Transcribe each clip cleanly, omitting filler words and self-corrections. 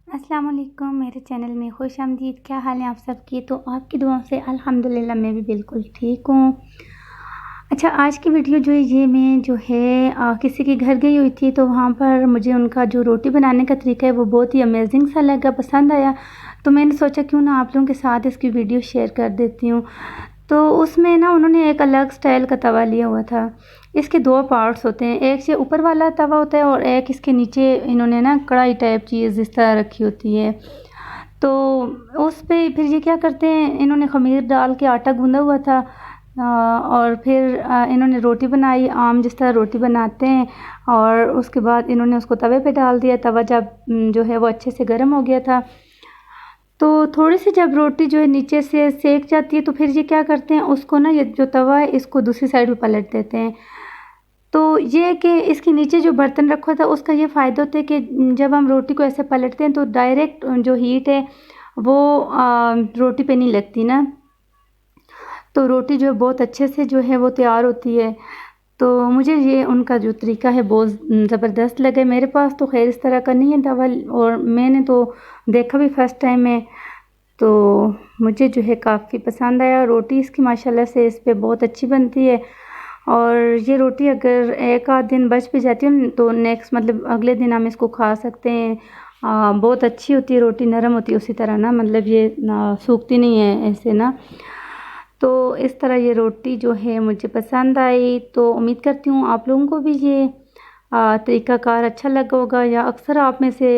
अस्सलाम वालेकुम, मेरे चैनल में खुशामदीद। क्या हाल है आप सबकी? तो आपकी दुआओं से अल्हम्दुलिल्लाह मैं भी बिल्कुल ठीक हूँ। अच्छा, आज की वीडियो जो है ये मैं जो है किसी के घर गई हुई थी, तो वहाँ पर मुझे उनका जो रोटी बनाने का तरीका है वो बहुत ही अमेजिंग सा लगा, पसंद आया। तो मैंने सोचा क्यों ना आप लोगों के साथ इसकी वीडियो शेयर कर देती हूँ। तो उसमें ना उन्होंने एक अलग स्टाइल का तवा लिया हुआ था। इसके 2 पार्ट्स होते हैं, एक ये ऊपर वाला तवा होता है और एक इसके नीचे इन्होंने ना कढ़ाई टाइप चीज़ इस तरह रखी होती है। तो उस पे फिर ये क्या करते हैं, इन्होंने ख़मीर डाल के आटा गूँधा हुआ था और फिर इन्होंने रोटी बनाई आम जिस तरह रोटी बनाते हैं, और उसके बाद इन्होंने उसको तवे पे डाल दिया। तवा जब जो है वो अच्छे से गर्म हो गया था, तो थोड़ी-सी जब रोटी जो है नीचे से सेक जाती है, तो फिर ये क्या करते हैं, उसको ना ये जो तवा है इसको दूसरी साइड पे पलट देते हैं। तो ये है कि इसके नीचे जो बर्तन रखा था उसका ये फ़ायदा होता है कि जब हम रोटी को ऐसे पलटते हैं तो डायरेक्ट जो हीट है वो रोटी पे नहीं लगती ना, तो रोटी जो है बहुत अच्छे से जो है वो तैयार होती है। तो मुझे ये उनका जो तरीका है बहुत ज़बरदस्त लगा। मेरे पास तो ख़ैर इस तरह का नहीं है तवा, और मैंने तो देखा भी फ़र्स्ट टाइम है, तो मुझे जो है काफ़ी पसंद आया। रोटी इसकी माशाल्लाह से इस पे बहुत अच्छी बनती है, और ये रोटी अगर एक आध दिन बच भी जाती है तो नेक्स्ट मतलब अगले दिन हम इसको खा सकते हैं। बहुत अच्छी होती है रोटी, नरम होती है उसी तरह ना, मतलब ये सूखती नहीं है ऐसे ना। तो इस तरह ये रोटी जो है मुझे पसंद आई। तो उम्मीद करती हूँ आप लोगों को भी ये तरीक़ाकार अच्छा लगा होगा, या अक्सर आप में से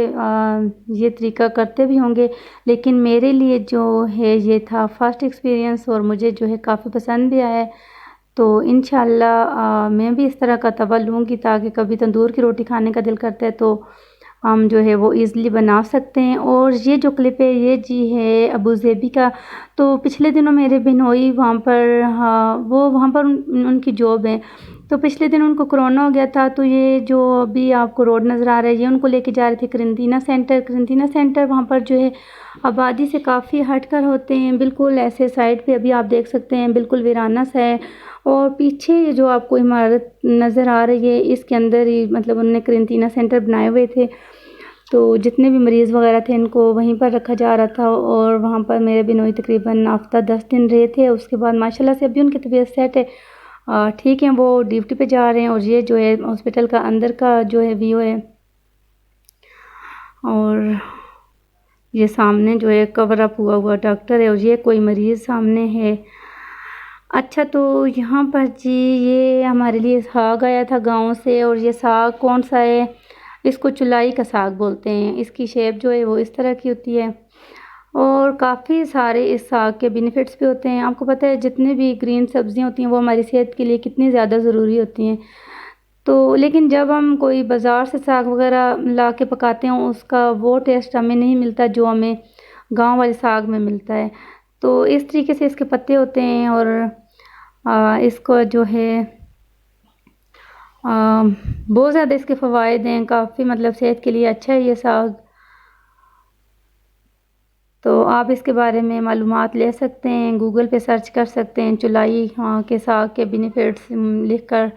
ये तरीका करते भी होंगे, लेकिन मेरे लिए जो है ये था फ़र्स्ट एक्सपीरियंस और मुझे जो है काफ़ी पसंद भी आया है। तो इंशाअल्लाह मैं भी इस तरह का तवा लूँगी, ताकि कभी तंदूर की रोटी खाने का दिल करता है तो हम जो है वो ईज़िली बना सकते हैं। और ये जो क्लिप है ये जी है अबू ज़ेबी का। तो पिछले दिनों मेरे बिनोई वहाँ पर, हाँ, वो वहाँ पर उनकी जॉब है। तो पिछले दिन उनको कोरोना हो गया था, तो ये जो अभी आपको रोड नज़र आ रहा है ये उनको लेके जा रहे थे करंतना सेंटर। करंतना सेंटर वहाँ पर जो है आबादी से काफ़ी हटकर होते हैं, बिल्कुल ऐसे साइड पे अभी आप देख सकते हैं बिल्कुल वीराना सा है। और पीछे ये जो आपको इमारत नज़र आ रही है इसके अंदर ही मतलब उन्होंने करंतना सेंटर बनाए हुए थे। तो जितने भी मरीज़ वग़ैरह थे इनको वहीं पर रखा जा रहा था, और वहाँ पर मेरे बिनोई तकरीबन हफ़्ता 10 दिन रहे थे। उसके बाद माशाल्लाह से अभी उनकी तबीयत सेट है, ठीक है, वो ड्यूटी पे जा रहे हैं। और ये जो है हॉस्पिटल का अंदर का जो है व्यू है, और ये सामने जो है कवर अप हुआ हुआ डॉक्टर है, और ये कोई मरीज़ सामने है। अच्छा, तो यहाँ पर जी ये हमारे लिए साग आया था गाँव से, और ये साग कौन सा है, इसको चुलाई का साग बोलते हैं। इसकी शेप जो है वो इस तरह की होती है, और काफ़ी सारे इस साग के बेनिफिट्स भी होते हैं। आपको पता है जितनी भी ग्रीन सब्ज़ियाँ होती हैं वो हमारी सेहत के लिए कितनी ज़्यादा ज़रूरी होती हैं। तो लेकिन जब हम कोई बाज़ार से साग वग़ैरह ला के पकाते हैं उसका वो टेस्ट हमें नहीं मिलता जो हमें गाँव वाले साग में मिलता है। तो इस तरीके से इसके पत्ते होते हैं, और इसको जो है बहुत ज़्यादा इसके फ़वाइद हैं, काफ़ी मतलब सेहत के लिए अच्छा है ये साग। तो आप इसके बारे में मालूमात ले सकते हैं, गूगल पे सर्च कर सकते हैं चुलाई के साग के बेनिफिट्स लिखकर।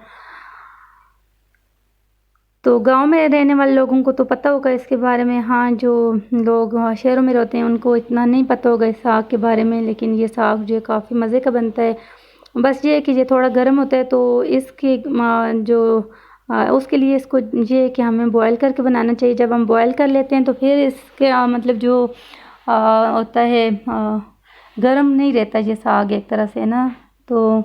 तो गाँव में रहने वाले लोगों को तो पता होगा इसके बारे में, हाँ, जो लोग शहरों में रहते हैं उनको इतना नहीं पता होगा इस साग के बारे में। लेकिन ये साग जो है काफ़ी मज़े का बनता है। बस ये है कि ये थोड़ा गर्म होता है, तो इसकी उसके लिए इसको ये है कि हमें बॉयल करके बनाना चाहिए। जब हम बॉयल कर लेते हैं तो फिर इसके मतलब जो होता है गर्म नहीं रहता ये साग एक तरह से ना। तो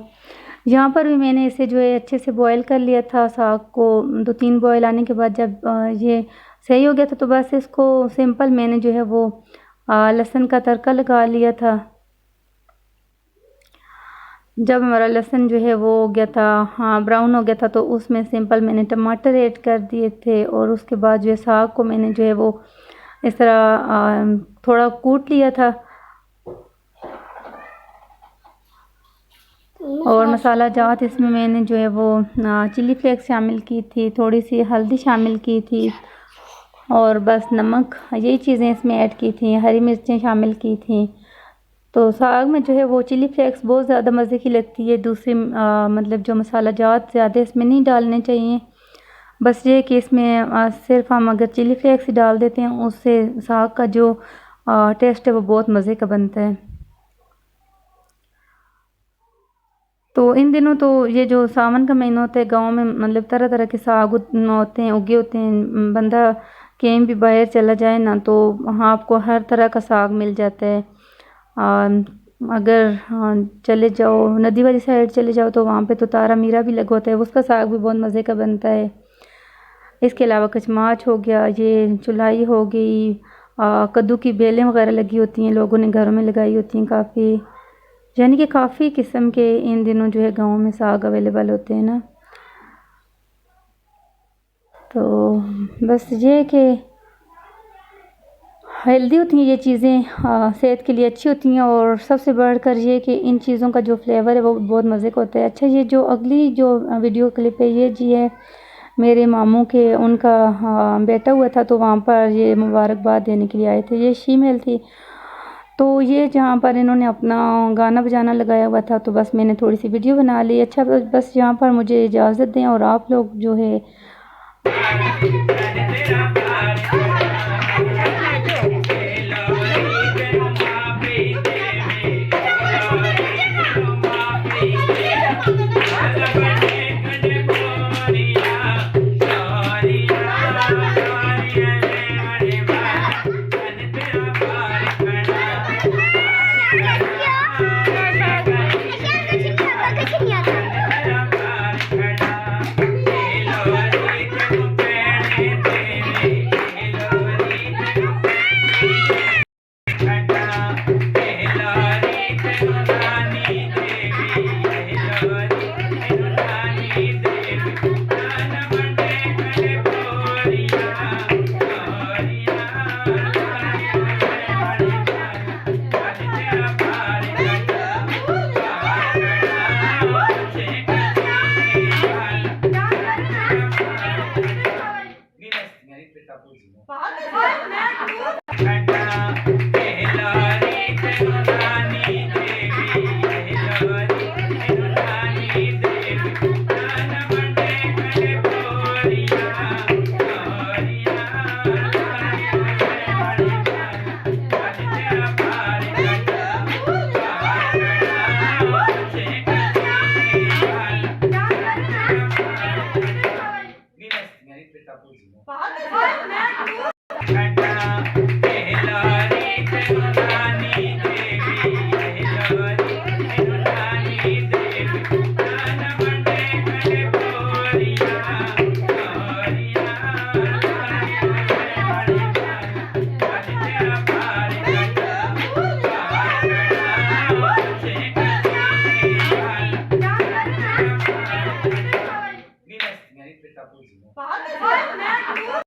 यहाँ पर भी मैंने इसे जो है अच्छे से बॉयल कर लिया था साग को। 2-3 बॉयल आने के बाद जब ये सही हो गया था, तो बस इसको सिंपल मैंने जो है वो लहसुन का तड़का लगा लिया था। जब हमारा लहसुन जो है वो हो गया था, हाँ, ब्राउन हो गया था, तो उसमें सिंपल मैंने टमाटर ऐड कर दिए थे, और उसके बाद जो है साग को मैंने जो है वो इस तरह थोड़ा कूट लिया था। और मसाला जात इसमें मैंने जो है वो चिली फ्लेक्स शामिल की थी, थोड़ी सी हल्दी शामिल की थी, और बस नमक, यही चीज़ें इसमें ऐड की थी। हरी मिर्चें शामिल की थी। तो साग में जो है वो चिली फ्लेक्स बहुत ज़्यादा मज़े की लगती है। दूसरी मतलब जो मसाला जात ज़्यादा इसमें नहीं डालने चाहिए। बस ये कि इसमें सिर्फ हम अगर चिली फ्लेक्स डाल देते हैं उससे साग का जो टेस्ट है वो बहुत मज़े का बनता है। तो इन दिनों तो ये जो सावन का महीना होता है गांव में मतलब तरह तरह के साग होते हैं, उगे होते हैं। बंदा कहीं भी बाहर चला जाए ना तो वहाँ आपको हर तरह का साग मिल जाता है। अगर चले जाओ नदी वाली साइड चले जाओ तो वहाँ पे तो तारा मीरा भी लगा होता है, उसका साग भी बहुत मज़े का बनता है। इसके अलावा कचमाच हो गया, ये चुलाई हो गई, कद्दू की बेलें वगैरह लगी होती हैं, लोगों ने घरों में लगाई होती हैं काफ़ी। यानी कि काफ़ी किस्म के इन दिनों जो है गांव में साग अवेलेबल होते हैं ना। तो बस ये कि हेल्दी होती हैं ये चीज़ें, सेहत के लिए अच्छी होती हैं, और सबसे बढ़कर ये कि इन चीज़ों का जो फ्लेवर है वो बहुत मज़े का होता है। अच्छा, ये जो अगली जो वीडियो क्लिप है ये जी है मेरे मामू के, उनका बेटा हुआ था तो वहाँ पर ये मुबारकबाद देने के लिए आए थे। ये शीमेल थी, तो ये जहाँ पर इन्होंने अपना गाना बजाना लगाया हुआ था तो बस मैंने थोड़ी सी वीडियो बना ली। अच्छा, बस यहाँ पर मुझे इजाज़त दें और आप लोग जो है